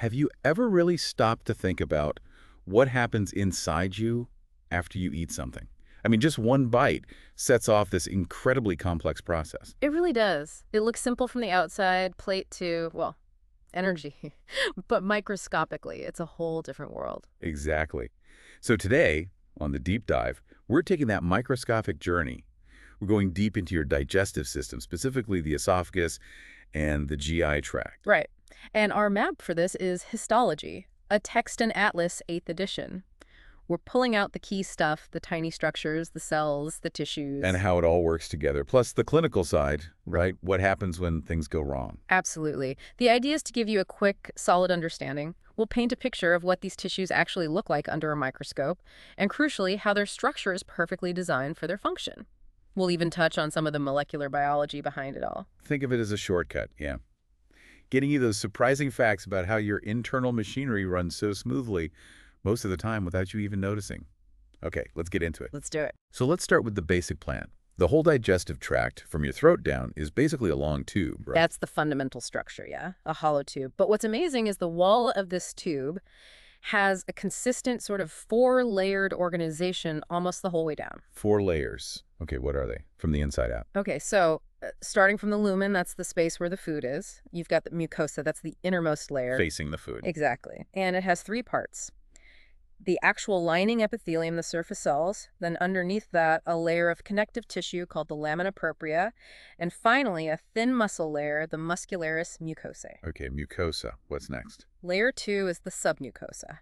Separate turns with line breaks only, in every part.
Have you ever really stopped to think about what happens inside you after you eat something? I mean, just one bite sets off this incredibly complex process.
It really does. It looks simple from the outside, plate to, well, energy. But microscopically, it's a whole different world.
Exactly. So today, on the deep dive, we're taking that microscopic journey. We're going deep into your digestive system, specifically the esophagus and the GI tract.
Right. And our map for this is Histology, a text and atlas 8th edition. We're pulling out the key stuff, the tiny structures, the cells, the tissues.
And how it all works together, plus the clinical side, right? What happens when things go wrong.
Absolutely. The idea is to give you a quick, solid understanding. We'll paint a picture of what these tissues actually look like under a microscope, and crucially, how their structure is perfectly designed for their function. We'll even touch on some of the molecular biology behind it all.
Think of it as a shortcut, yeah. Getting you those surprising facts about how your internal machinery runs so smoothly most of the time without you even noticing. Okay, let's get into it.
Let's do it.
So let's start with the basic plan. The whole digestive tract, from your throat down, is basically a long tube, right?
That's the fundamental structure, yeah? A hollow tube. But what's amazing is the wall of this tube has a consistent sort of 4-layered organization almost the whole way down.
4 layers. Okay, what are they? From the inside out.
Okay, so starting from the lumen, that's the space where the food is. You've got the mucosa, that's the innermost layer.
Facing the food.
Exactly. And it has 3 parts. The actual lining epithelium, the surface cells, then underneath that, a layer of connective tissue called the lamina propria, and finally, a thin muscle layer, the muscularis mucosae.
Okay, mucosa. What's next?
Layer 2 is the submucosa.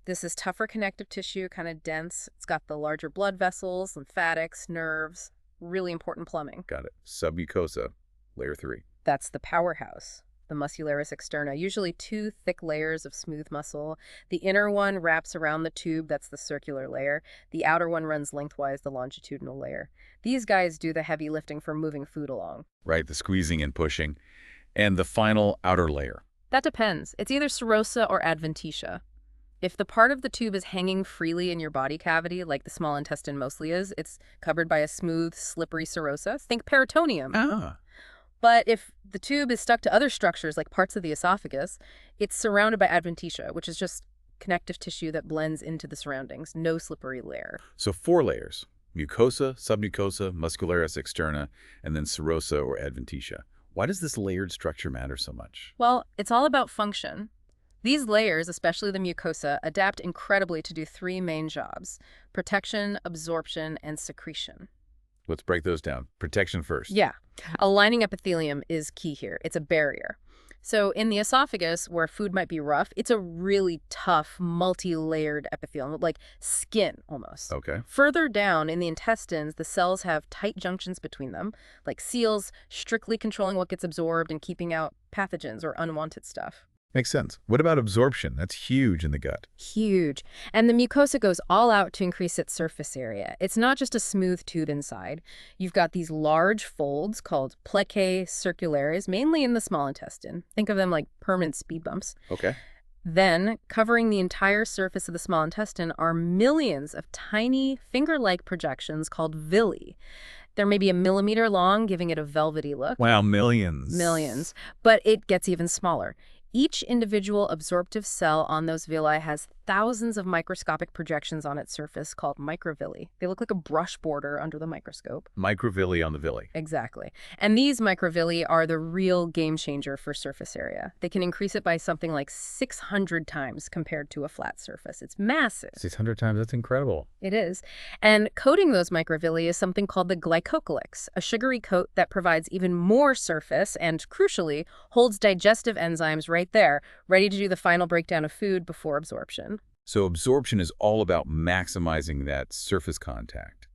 This is tougher connective tissue, kind of dense. It's got the larger blood vessels, lymphatics, nerves, really important plumbing.
Got it. Submucosa, layer 3.
That's the powerhouse, the muscularis externa, usually 2 thick layers of smooth muscle. The inner one wraps around the tube, that's the circular layer. The outer one runs lengthwise, the longitudinal layer. These guys do the heavy lifting for moving food along.
Right, the squeezing and pushing. And the final outer layer.
That depends. It's either serosa or adventitia. If the part of the tube is hanging freely in your body cavity, like the small intestine mostly is, it's covered by a smooth, slippery serosa. Think peritoneum.
Ah.
But if the tube is stuck to other structures, like parts of the esophagus, it's surrounded by adventitia, which is just connective tissue that blends into the surroundings, no slippery layer.
So 4 layers. Mucosa, submucosa, muscularis externa, and then serosa or adventitia. Why does this layered structure matter so much?
Well, it's all about function. These layers, especially the mucosa, adapt incredibly to do 3 main jobs: protection, absorption, and secretion.
Let's break those down. Protection first.
Yeah. A lining epithelium is key here. It's a barrier. So in the esophagus, where food might be rough, it's a really tough, multi-layered epithelium, like skin almost.
Okay.
Further down in the intestines, the cells have tight junctions between them, like seals, strictly controlling what gets absorbed and keeping out pathogens or unwanted stuff.
Makes sense. What about absorption? That's huge in the gut.
Huge. And the mucosa goes all out to increase its surface area. It's not just a smooth tube inside. You've got these large folds called plicae circulares, mainly in the small intestine. Think of them like permanent speed bumps.
Okay.
Then, covering the entire surface of the small intestine are millions of tiny finger-like projections called villi. They're maybe a millimeter long, giving it a velvety look.
Wow, millions.
Millions. But it gets even smaller. Each individual absorptive cell on those villi has thousands of microscopic projections on its surface called microvilli. They look like a brush border under the microscope.
Microvilli on the villi.
Exactly. And these microvilli are the real game changer for surface area. They can increase it by something like 600 times compared to a flat surface. It's massive.
600 times? That's incredible.
It is. And coating those microvilli is something called the glycocalyx, a sugary coat that provides even more surface and, crucially, holds digestive enzymes right there, ready to do the final breakdown of food before absorption.
So absorption is all about maximizing that surface contact.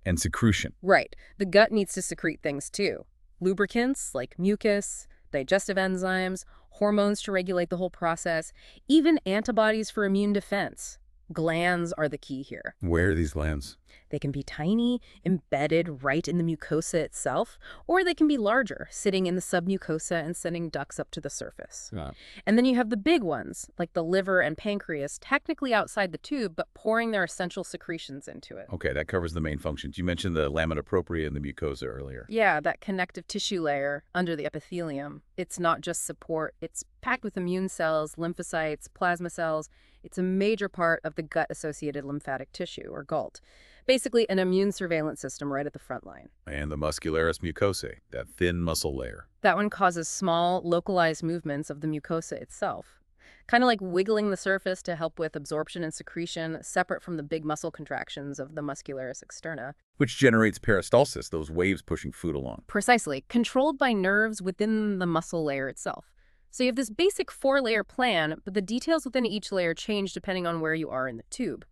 And secretion.
Right. The gut needs to secrete things too. Lubricants like mucus, digestive enzymes, hormones to regulate the whole process, even antibodies for immune defense. Glands are the key here.
Where are these glands?
They can be tiny, embedded right in the mucosa itself, or they can be larger, sitting in the submucosa and sending ducts up to the surface.
Right.
And then you have the big ones, like the liver and pancreas, technically outside the tube, but pouring their essential secretions into it.
Okay, that covers the main functions. You mentioned the lamina propria and the mucosa earlier.
Yeah, that connective tissue layer under the epithelium. It's not just support, it's packed with immune cells, lymphocytes, plasma cells. It's a major part of the gut-associated lymphatic tissue, or GALT. Basically, an immune surveillance system right at the front line.
And the muscularis mucosae, that thin muscle layer.
That one causes small, localized movements of the mucosa itself. Kind of like wiggling the surface to help with absorption and secretion, separate from the big muscle contractions of the muscularis externa.
Which generates peristalsis, those waves pushing food along.
Precisely, controlled by nerves within the muscle layer itself. So you have this basic four-layer plan, but the details within each layer change depending on where you are in the tube.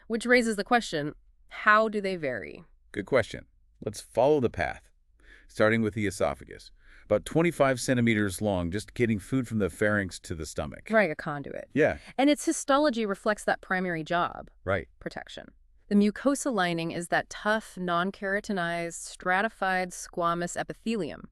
Which raises the question, how do they vary?
Good question. Let's follow the path. Starting with the esophagus. About 25 centimeters long, just getting food from the pharynx to the stomach.
Right, a conduit.
Yeah.
And its histology reflects that primary job.
Right.
Protection. The mucosa lining is that tough, non-keratinized, stratified squamous epithelium.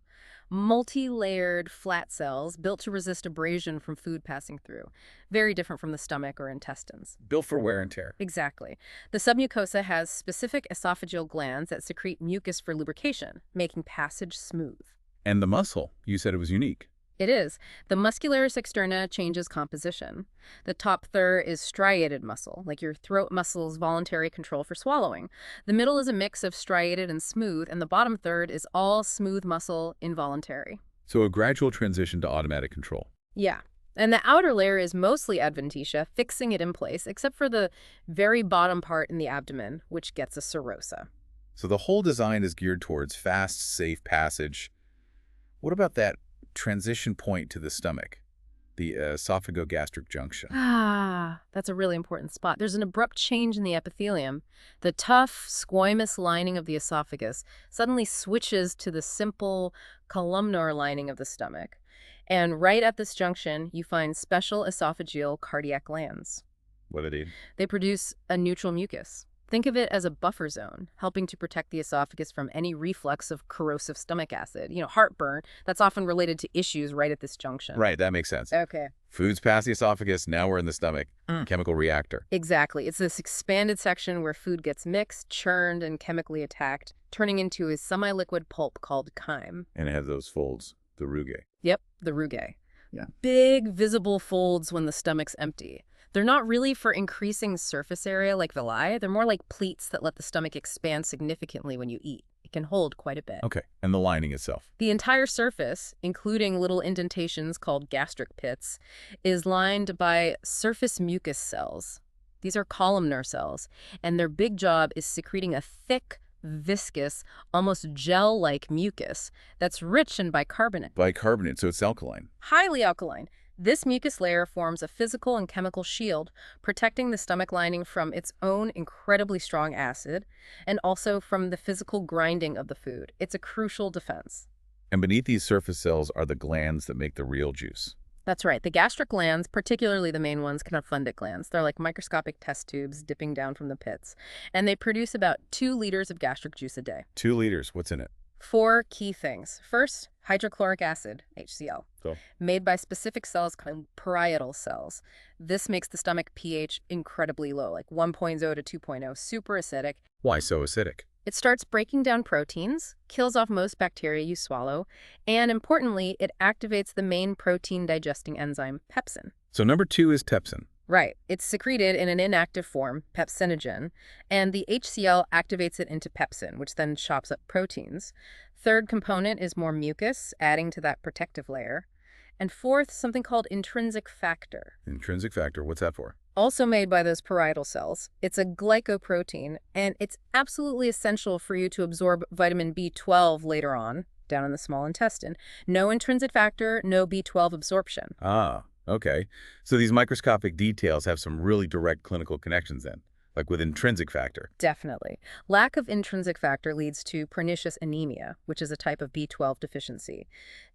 Multi-layered flat cells built to resist abrasion from food passing through. Very different from the stomach or intestines.
Built for wear and tear.
Exactly. The submucosa has specific esophageal glands that secrete mucus for lubrication, making passage smooth.
And the muscle, you said it was unique.
It is. The muscularis externa changes composition. The top third is striated muscle, like your throat muscle's voluntary control for swallowing. The middle is a mix of striated and smooth, and the bottom third is all smooth muscle, involuntary.
So a gradual transition to automatic control.
Yeah. And the outer layer is mostly adventitia, fixing it in place, except for the very bottom part in the abdomen, which gets a serosa.
So the whole design is geared towards fast, safe passage. What about that transition point to the stomach, the esophagogastric junction?
Ah, that's a really important spot. There's an abrupt change in the epithelium. The tough, squamous lining of the esophagus suddenly switches to the simple, columnar lining of the stomach. And right at this junction, you find special esophageal cardiac glands.
What are they?
They produce a neutral mucus. Think of it as a buffer zone, helping to protect the esophagus from any reflux of corrosive stomach acid. Heartburn, that's often related to issues right at this junction.
Right, that makes sense.
Okay.
Food's past the esophagus, now we're in the stomach. Chemical reactor.
Exactly. It's this expanded section where food gets mixed, churned, and chemically attacked, turning into a semi-liquid pulp called chyme.
And it has those folds, the rugae.
Yep, the rugae.
Yeah.
Big, visible folds when the stomach's empty. They're not really for increasing surface area like villi. They're more like pleats that let the stomach expand significantly when you eat. It can hold quite a bit.
Okay, and the lining itself.
The entire surface, including little indentations called gastric pits, is lined by surface mucus cells. These are columnar cells, and their big job is secreting a thick, viscous, almost gel-like mucus that's rich in bicarbonate.
Bicarbonate, so it's alkaline.
Highly alkaline. This mucus layer forms a physical and chemical shield, protecting the stomach lining from its own incredibly strong acid and also from the physical grinding of the food. It's a crucial defense.
And beneath these surface cells are the glands that make the real juice.
That's right. The gastric glands, particularly the main ones, can have fundus glands. They're like microscopic test tubes dipping down from the pits. And they produce about 2 liters of gastric juice a day.
2 liters, what's in it?
4 key things. First, hydrochloric acid, HCl,
So,
made by specific cells called parietal cells. This makes the stomach pH incredibly low, like 1.0 to 2.0, super acidic.
why so acidic?
It starts breaking down proteins, kills off most bacteria you swallow, and importantly, it activates the main protein digesting enzyme, pepsin.
So number 2 is tepsin.
Right. It's secreted in an inactive form, pepsinogen, and the HCl activates it into pepsin, which then chops up proteins. Third component is more mucus, adding to that protective layer. And fourth, something called intrinsic factor.
Intrinsic factor, what's that for?
Also made by those parietal cells. It's a glycoprotein, and it's absolutely essential for you to absorb vitamin B12 later on, down in the small intestine. No intrinsic factor, no B12 absorption.
Ah, okay. So these microscopic details have some really direct clinical connections then, like with intrinsic factor.
Definitely. Lack of intrinsic factor leads to pernicious anemia, which is a type of B12 deficiency.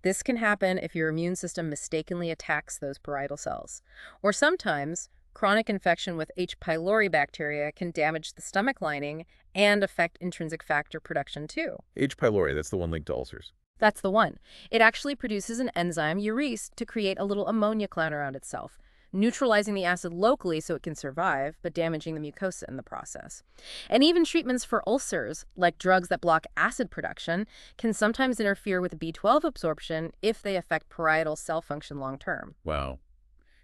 This can happen if your immune system mistakenly attacks those parietal cells. Or sometimes, Chronic infection with H. pylori bacteria can damage the stomach lining and affect intrinsic factor production too.
H. pylori, that's the one linked to ulcers.
That's the one. It actually produces an enzyme, urease, to create a little ammonia cloud around itself, neutralizing the acid locally so it can survive, but damaging the mucosa in the process. And even treatments for ulcers, like drugs that block acid production, can sometimes interfere with B12 absorption if they affect parietal cell function long term.
Wow.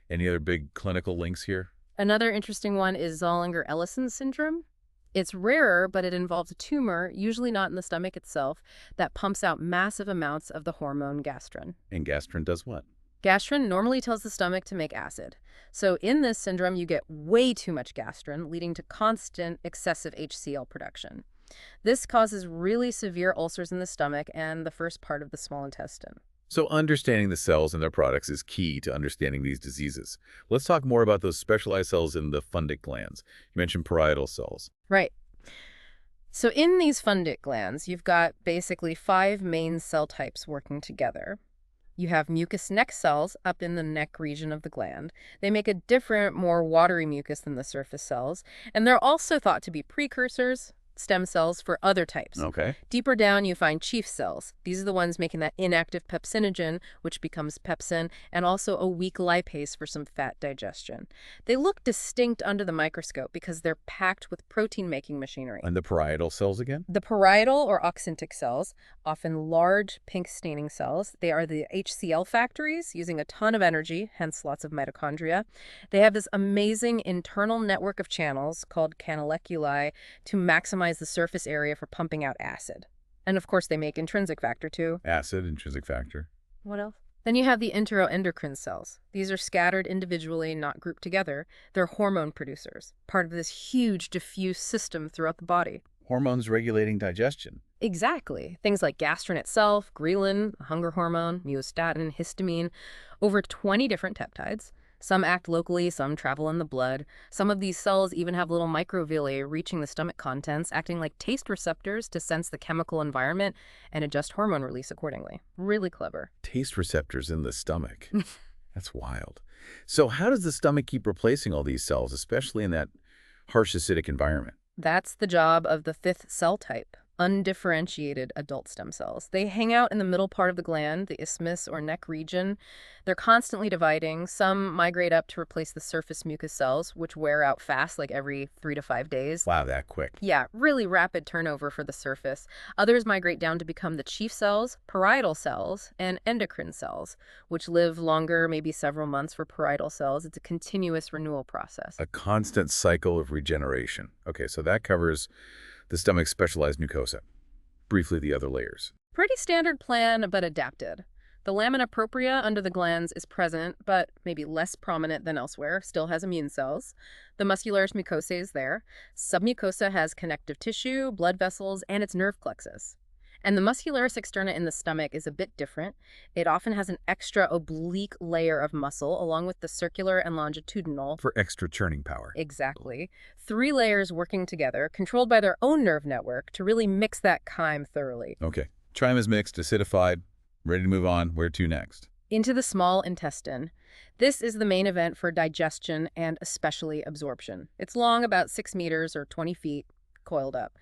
Any other big clinical links here?
Another interesting one is Zollinger-Ellison syndrome. It's rarer, but it involves a tumor, usually not in the stomach itself, that pumps out massive amounts of the hormone gastrin.
And gastrin does what?
Gastrin normally tells the stomach to make acid. So in this syndrome, you get way too much gastrin, leading to constant excessive HCl production. This causes really severe ulcers in the stomach and the first part of the small intestine.
So understanding the cells and their products is key to understanding these diseases. Let's talk more about those specialized cells in the fundic glands. You mentioned parietal cells.
Right. So in these fundic glands, you've got basically 5 main cell types working together. You have mucous neck cells up in the neck region of the gland. They make a different, more watery mucus than the surface cells, and they're also thought to be precursors, stem cells, for other types.
Okay.
Deeper down, you find chief cells. These are the ones making that inactive pepsinogen, which becomes pepsin, and also a weak lipase for some fat digestion. They look distinct under the microscope because they're packed with protein-making machinery.
And the parietal cells again?
The parietal or oxyntic cells, often large pink staining cells, they are the HCl factories using a ton of energy, hence lots of mitochondria. They have this amazing internal network of channels called canaliculi to maximize the surface area for pumping out acid. And of course, they make intrinsic factor too.
Acid, intrinsic factor.
What else? Then you have the enteroendocrine cells. These are scattered individually, not grouped together. They're hormone producers, part of this huge diffuse system throughout the body.
Hormones regulating digestion.
Exactly. Things like gastrin itself, ghrelin, a hunger hormone, myostatin, histamine, over 20 different peptides. Some act locally, some travel in the blood. Some of these cells even have little microvilli reaching the stomach contents, acting like taste receptors to sense the chemical environment and adjust hormone release accordingly. Really clever.
Taste receptors in the stomach. That's wild. So how does the stomach keep replacing all these cells, especially in that harsh acidic environment?
That's the job of the 5th cell type, undifferentiated adult stem cells. They hang out in the middle part of the gland, the isthmus or neck region. They're constantly dividing. Some migrate up to replace the surface mucous cells, which wear out fast, like every 3 to 5 days.
Wow, that quick.
Yeah, really rapid turnover for the surface. Others migrate down to become the chief cells, parietal cells, and endocrine cells, which live longer, maybe several months for parietal cells. It's a continuous renewal process.
A constant cycle of regeneration. Okay, so that covers the stomach's specialized mucosa. Briefly, the other layers.
Pretty standard plan, but adapted. The lamina propria under the glands is present, but maybe less prominent than elsewhere, still has immune cells. The muscularis mucosae is there. Submucosa has connective tissue, blood vessels, and its nerve plexus. And the muscularis externa in the stomach is a bit different. It often has an extra oblique layer of muscle, along with the circular and longitudinal.
For extra churning power.
Exactly. 3 layers working together, controlled by their own nerve network, to really mix that chyme thoroughly.
Okay. Chyme is mixed, acidified, ready to move on. Where to next?
Into the small intestine. This is the main event for digestion and especially absorption. It's long, about 6 meters or 20 feet, coiled up.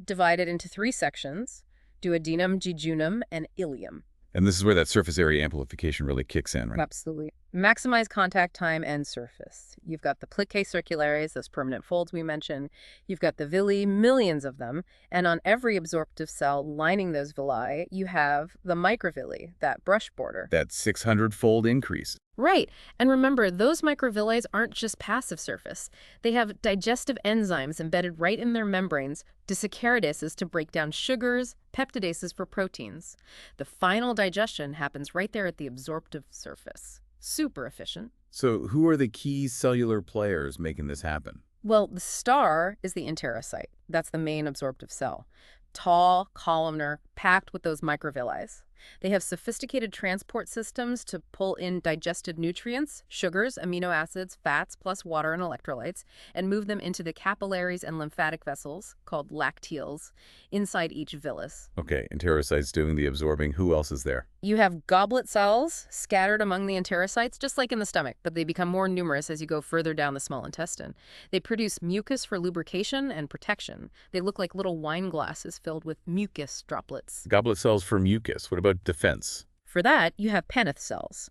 Divided into 3 sections: duodenum, jejunum, and ileum.
And this is where that surface area amplification really kicks in, right?
Absolutely. Maximize contact time and surface. You've got the plicae circulares, those permanent folds we mentioned. You've got the villi, millions of them. And on every absorptive cell lining those villi, you have the microvilli, that brush border.
That 600-fold increase.
Right. And remember, those microvilli aren't just passive surface. They have digestive enzymes embedded right in their membranes, desaccharadases to break down sugars, peptidases for proteins. The final digestion happens right there at the absorptive surface. Super efficient.
So who are the key cellular players making this happen?
Well, the star is the enterocyte. That's the main absorptive cell. Tall, columnar, packed with those microvilli. They have sophisticated transport systems to pull in digested nutrients, sugars, amino acids, fats, plus water and electrolytes, and move them into the capillaries and lymphatic vessels, called lacteals, inside each villus.
Okay, enterocytes doing the absorbing. Who else is there?
You have goblet cells scattered among the enterocytes, just like in the stomach, but they become more numerous as you go further down the small intestine. They produce mucus for lubrication and protection. They look like little wine glasses filled with mucus droplets.
Goblet cells for mucus. What about defense?
For that, you have Paneth cells.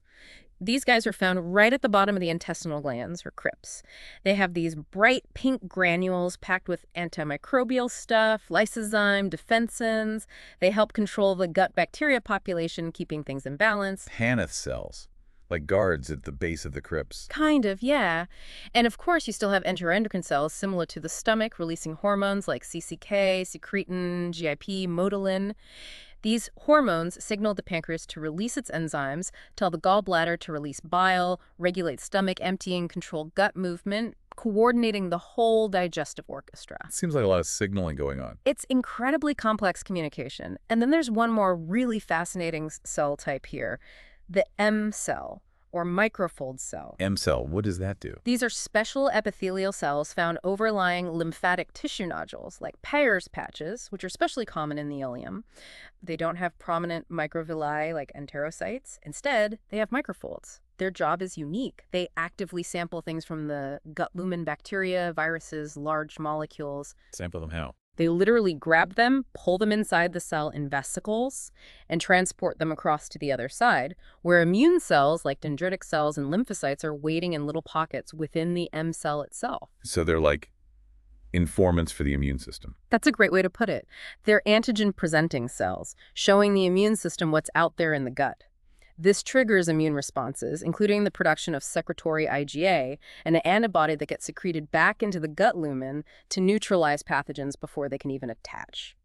These guys are found right at the bottom of the intestinal glands, or crypts. They have these bright pink granules packed with antimicrobial stuff, lysozyme, defensins. They help control the gut bacteria population, keeping things in balance.
Paneth cells, like guards at the base of the crypts.
Kind of, yeah. And of course, you still have enteroendocrine cells similar to the stomach, releasing hormones like CCK, secretin, GIP, motilin. These hormones signal the pancreas to release its enzymes, tell the gallbladder to release bile, regulate stomach emptying, control gut movement, coordinating the whole digestive orchestra.
Seems like a lot of signaling going on.
It's incredibly complex communication. And then there's one more really fascinating cell type here, the M cell, or microfold cell.
M cell, what does that do?
These are special epithelial cells found overlying lymphatic tissue nodules, like Peyer's patches, which are especially common in the ileum. They don't have prominent microvilli like enterocytes. Instead, they have microfolds. Their job is unique. They actively sample things from the gut lumen bacteria, viruses, large molecules.
Sample them how?
They literally grab them, pull them inside the cell in vesicles, and transport them across to the other side, where immune cells like dendritic cells and lymphocytes are waiting in little pockets within the M cell itself.
So they're like informants for the immune system.
That's a great way to put it. They're antigen-presenting cells, showing the immune system what's out there in the gut. This triggers immune responses, including the production of secretory IgA, an antibody that gets secreted back into the gut lumen to neutralize pathogens before they can even attach.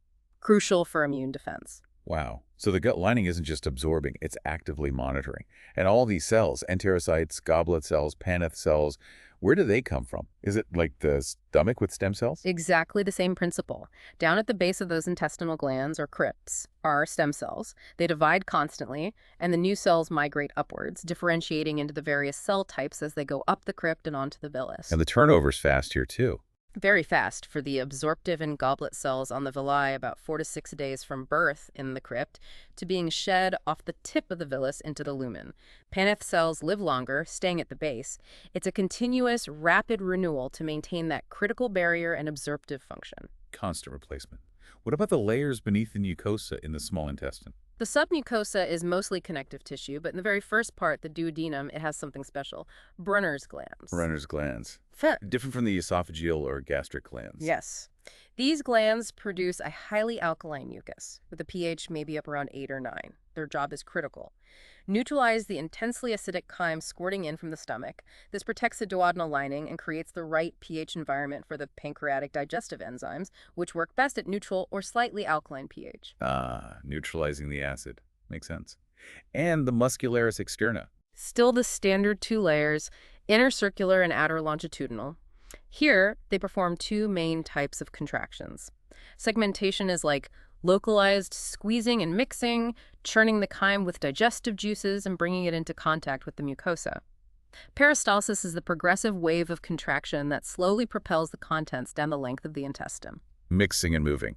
Crucial for immune defense.
Wow. So the gut lining isn't just absorbing, it's actively monitoring. And all these cells, enterocytes, goblet cells, Paneth cells, where do they come from? Is it like the stomach with stem cells?
Exactly the same principle. Down at the base of those intestinal glands, or crypts, are stem cells. They divide constantly, and the new cells migrate upwards, differentiating into the various cell types as they go up the crypt and onto the villus.
And the turnover's fast here, too.
Very fast for the absorptive and goblet cells on the villi, about 4 to 6 days from birth in the crypt to being shed off the tip of the villus into the lumen. Paneth cells live longer, staying at the base. It's a continuous, rapid renewal to maintain that critical barrier and absorptive function.
Constant replacement. What about the layers beneath the mucosa in the small intestine?
The submucosa is mostly connective tissue, but in the very first part, the duodenum, it has something special. Brunner's glands.
Brunner's glands.
Fa-
Different from the esophageal or gastric glands.
Yes. These glands produce a highly alkaline mucus, with a pH maybe up around 8 or 9. Their job is critical. Neutralize the intensely acidic chyme squirting in from the stomach. This protects the duodenal lining and creates the right pH environment for the pancreatic digestive enzymes, which work best at neutral or slightly alkaline pH.
Neutralizing the acid. Makes sense. And the muscularis externa.
Still the standard 2 layers, inner circular and outer longitudinal. Here, they perform 2 main types of contractions. Segmentation is like localized squeezing and mixing, churning the chyme with digestive juices and bringing it into contact with the mucosa. Peristalsis is the progressive wave of contraction that slowly propels the contents down the length of the intestine.
Mixing and moving.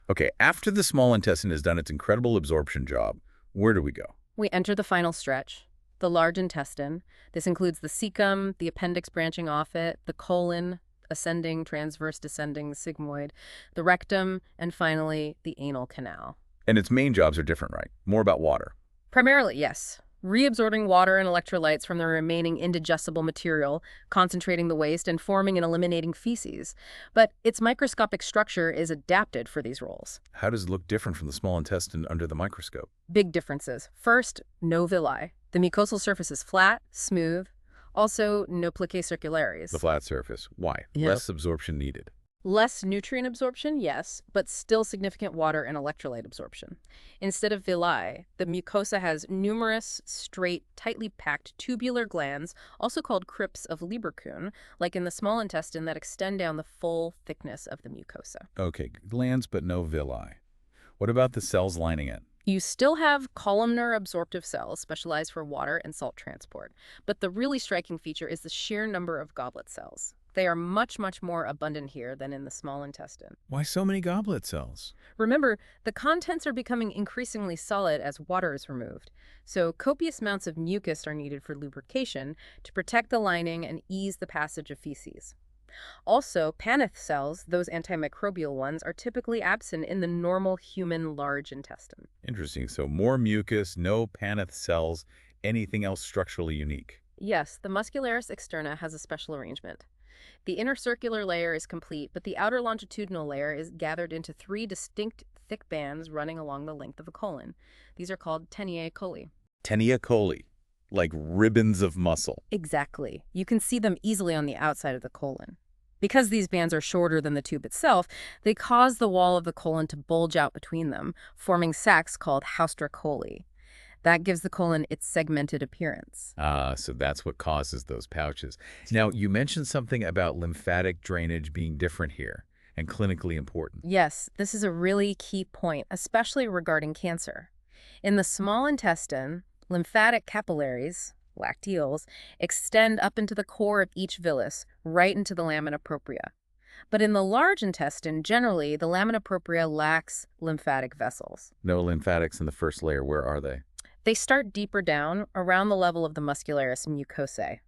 Okay, after the small intestine has done its incredible absorption job, where do we go?
We enter the final stretch, the large intestine. This includes the cecum, the appendix branching off it, the colon, ascending, transverse, descending, the sigmoid, the rectum, and finally, the anal canal.
And its main jobs are different, right? More about water.
Primarily, yes. Reabsorbing water and electrolytes from the remaining indigestible material, concentrating the waste, and forming and eliminating feces. But its microscopic structure is adapted for these roles.
How does it look different from the small intestine under the microscope?
Big differences. First, no villi. The mucosal surface is flat, smooth. Also, no plicae circularis.
The flat surface. Why?
Yeah.
Less absorption needed.
Less nutrient absorption, yes, but still significant water and electrolyte absorption. Instead of villi, the mucosa has numerous, straight, tightly packed tubular glands, also called crypts of Lieberkühn, like in the small intestine, that extend down the full thickness of the mucosa.
Okay, glands but no villi. What about the cells lining it?
You still have columnar absorptive cells specialized for water and salt transport, but the really striking feature is the sheer number of goblet cells. They are much, much more abundant here than in the small intestine.
Why so many goblet cells?
Remember, the contents are becoming increasingly solid as water is removed, so copious amounts of mucus are needed for lubrication to protect the lining and ease the passage of feces. Also, Paneth cells, those antimicrobial ones, are typically absent in the normal human large intestine.
Interesting. So more mucus, no Paneth cells, anything else structurally unique.
Yes, the muscularis externa has a special arrangement. The inner circular layer is complete, but the outer longitudinal layer is gathered into three distinct thick bands running along the length of the colon. These are called tenae coli.
Tenia coli, like ribbons of muscle.
Exactly. You can see them easily on the outside of the colon. Because these bands are shorter than the tube itself, they cause the wall of the colon to bulge out between them, forming sacs called haustra coli. That gives the colon its segmented appearance.
Ah, so that's what causes those pouches. Now, you mentioned something about lymphatic drainage being different here and clinically important.
Yes, this is a really key point, especially regarding cancer. In the small intestine, lymphatic capillaries, lacteals, extend up into the core of each villus, right into the lamina propria. But in the large intestine, generally, the lamina propria lacks lymphatic vessels.
No lymphatics in the first layer. Where are they?
They start deeper down, around the level of the muscularis mucosae.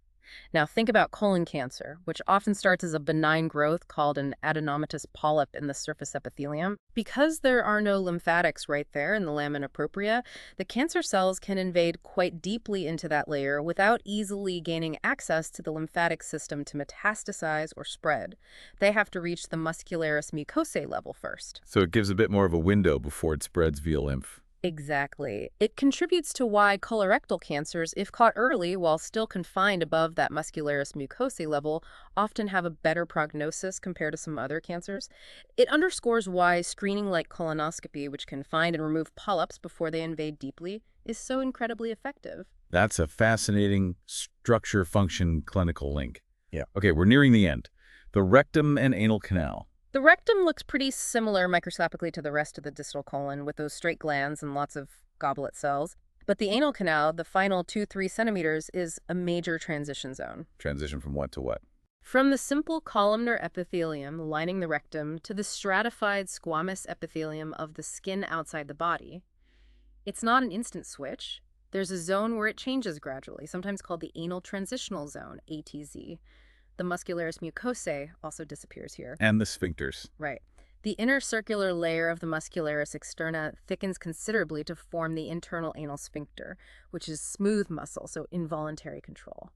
Now think about colon cancer, which often starts as a benign growth called an adenomatous polyp in the surface epithelium. Because there are no lymphatics right there in the lamina propria, the cancer cells can invade quite deeply into that layer without easily gaining access to the lymphatic system to metastasize or spread. They have to reach the muscularis mucosae level first.
So it gives a bit more of a window before it spreads via lymph.
Exactly. It contributes to why colorectal cancers, if caught early while still confined above that muscularis mucosae level, often have a better prognosis compared to some other cancers. It underscores why screening like colonoscopy, which can find and remove polyps before they invade deeply, is so incredibly effective.
That's a fascinating structure-function clinical link. Yeah. Okay, we're nearing the end. The rectum and anal canal.
The rectum looks pretty similar microscopically to the rest of the distal colon, with those straight glands and lots of goblet cells. But the anal canal, the final 2-3 centimeters, is a major transition zone.
Transition from what to what?
From the simple columnar epithelium lining the rectum to the stratified squamous epithelium of the skin outside the body. It's not an instant switch. There's a zone where it changes gradually, sometimes called the anal transitional zone, ATZ. The muscularis mucosae also disappears here.
And the sphincters.
Right. The inner circular layer of the muscularis externa thickens considerably to form the internal anal sphincter, which is smooth muscle, so involuntary control.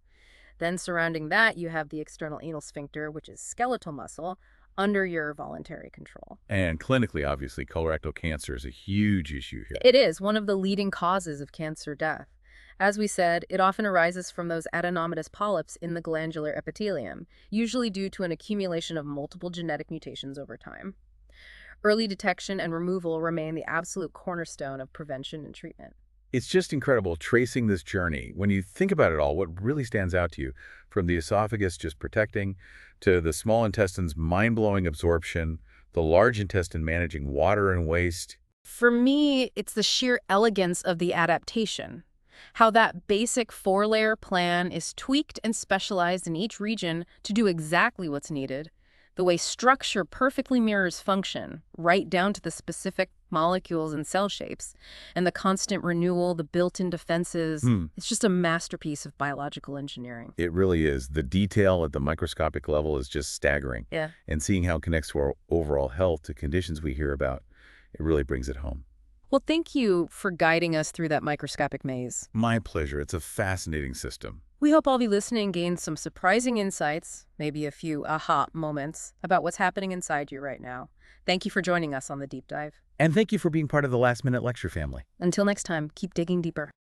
Then surrounding that, you have the external anal sphincter, which is skeletal muscle, under your voluntary control.
And clinically, obviously, colorectal cancer is a huge issue here.
It is one of the leading causes of cancer death. As we said, it often arises from those adenomatous polyps in the glandular epithelium, usually due to an accumulation of multiple genetic mutations over time. Early detection and removal remain the absolute cornerstone of prevention and treatment.
It's just incredible tracing this journey. When you think about it all, what really stands out to you, from the esophagus just protecting, to the small intestine's mind-blowing absorption, the large intestine managing water and waste.
For me, it's the sheer elegance of the adaptation. How that basic 4-layer plan is tweaked and specialized in each region to do exactly what's needed. The way structure perfectly mirrors function, right down to the specific molecules and cell shapes, and the constant renewal, the built-in defenses. It's just a masterpiece of biological engineering.
It really is. The detail at the microscopic level is just staggering.
Yeah.
And seeing how it connects to our overall health, to conditions we hear about, it really brings it home.
Well, thank you for guiding us through that microscopic maze.
My pleasure. It's a fascinating system.
We hope all of you listening gained some surprising insights, maybe a few aha moments about what's happening inside you right now. Thank you for joining us on the Deep Dive.
And thank you for being part of the Last Minute Lecture family.
Until next time, keep digging deeper.